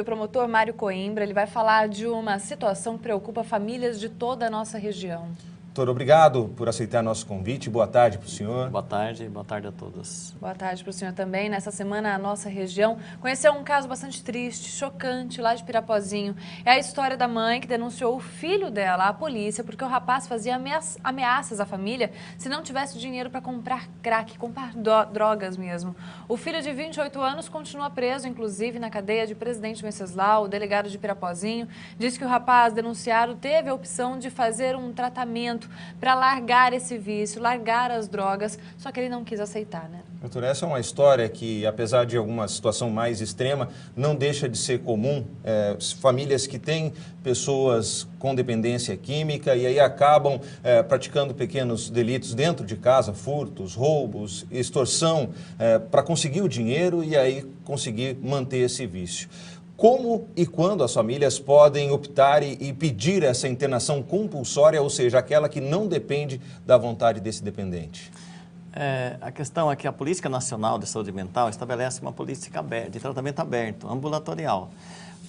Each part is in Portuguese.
O promotor Mário Coimbra, ele vai falar de uma situação que preocupa famílias de toda a nossa região. Doutor, obrigado por aceitar nosso convite. Boa tarde para o senhor. Boa tarde a todos. Boa tarde para o senhor também. Nessa semana, a nossa região conheceu um caso bastante triste, chocante, lá de Pirapozinho. É a história da mãe que denunciou o filho dela à polícia porque o rapaz fazia ameaças à família se não tivesse dinheiro para comprar crack, comprar drogas mesmo. O filho de 28 anos continua preso, inclusive, na cadeia de Presidente Venceslau. O delegado de Pirapozinho disse que o rapaz denunciado teve a opção de fazer um tratamento para largar esse vício, largar as drogas, só que ele não quis aceitar, né? Doutor, essa é uma história que, apesar de alguma situação mais extrema, não deixa de ser comum. Famílias que têm pessoas com dependência química e aí acabam praticando pequenos delitos dentro de casa, furtos, roubos, extorsão, para conseguir o dinheiro e aí conseguir manter esse vício. Como e quando as famílias podem optar e pedir essa internação compulsória, ou seja, aquela que não depende da vontade desse dependente? A questão é que a Política Nacional de Saúde Mental estabelece uma política de tratamento aberto, ambulatorial.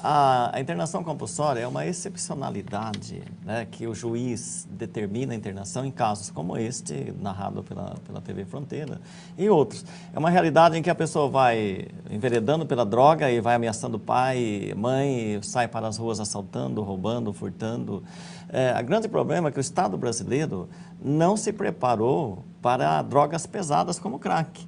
A internação compulsória é uma excepcionalidade, né, que o juiz determina a internação em casos como este, narrado pela TV Fronteira, e outros. É uma realidade em que a pessoa vai enveredando pela droga e vai ameaçando pai, mãe, sai para as ruas assaltando, roubando, furtando. O grande problema é que o Estado brasileiro não se preparou para drogas pesadas como crack.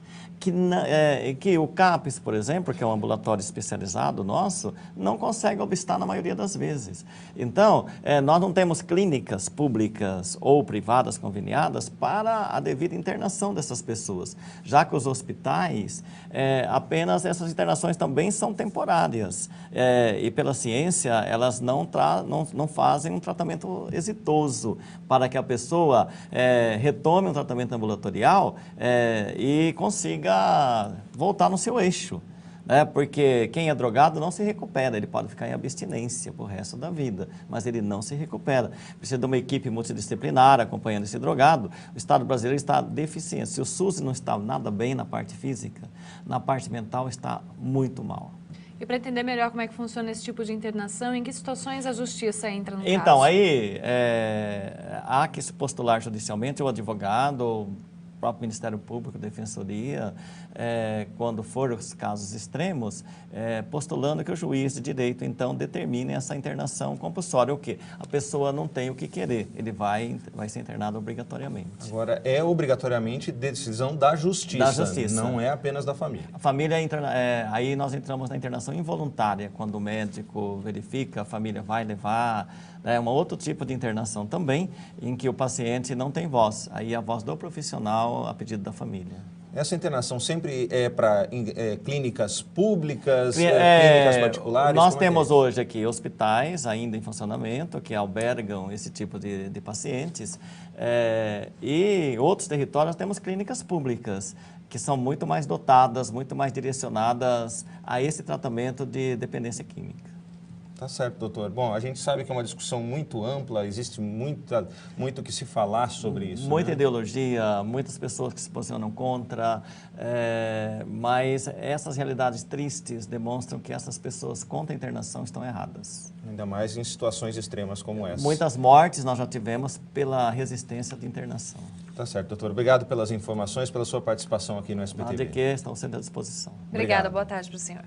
Que o CAPES, por exemplo, que é um ambulatório especializado nosso, não consegue obstar na maioria das vezes. Então, nós não temos clínicas públicas ou privadas conveniadas para a devida internação dessas pessoas, já que os hospitais, apenas essas internações também são temporárias. E pela ciência, elas não fazem um tratamento exitoso para que a pessoa retome um tratamento ambulatorial e consiga voltar no seu eixo, né? Porque quem é drogado não se recupera, ele pode ficar em abstinência pro resto da vida, mas ele não se recupera. Precisa de uma equipe multidisciplinar acompanhando esse drogado. O Estado brasileiro está deficiente. Se o SUS não está nada bem na parte física, na parte mental está muito mal. E para entender melhor como é que funciona esse tipo de internação, em que situações a justiça entra no caso? Então, aí há que se postular judicialmente o advogado, o próprio Ministério Público, Defensoria, quando for os casos extremos, postulando que o juiz de direito, então, determine essa internação compulsória. O quê? A pessoa não tem o que querer, ele vai ser internado obrigatoriamente. Agora, é obrigatoriamente decisão da justiça, não é apenas da família. A família, aí nós entramos na internação involuntária, quando o médico verifica, a família vai levar, um outro tipo de internação também, em que o paciente não tem voz, aí a voz do profissional a pedido da família. Essa internação sempre é para clínicas públicas, clínicas particulares? Nós temos hoje aqui hospitais ainda em funcionamento, que albergam esse tipo de pacientes, e outros territórios temos clínicas públicas, que são muito mais dotadas, muito mais direcionadas a esse tratamento de dependência química. Tá certo, doutor. Bom, a gente sabe que é uma discussão muito ampla, existe muito que se falar sobre isso. Muita ideologia, muitas pessoas que se posicionam contra, mas essas realidades tristes demonstram que essas pessoas contra a internação estão erradas. Ainda mais em situações extremas como essa. Muitas mortes nós já tivemos pela resistência de internação. Tá certo, doutor. Obrigado pelas informações, pela sua participação aqui no SBT. Nada de que, estão sempre à disposição. Obrigada, boa tarde para o senhor.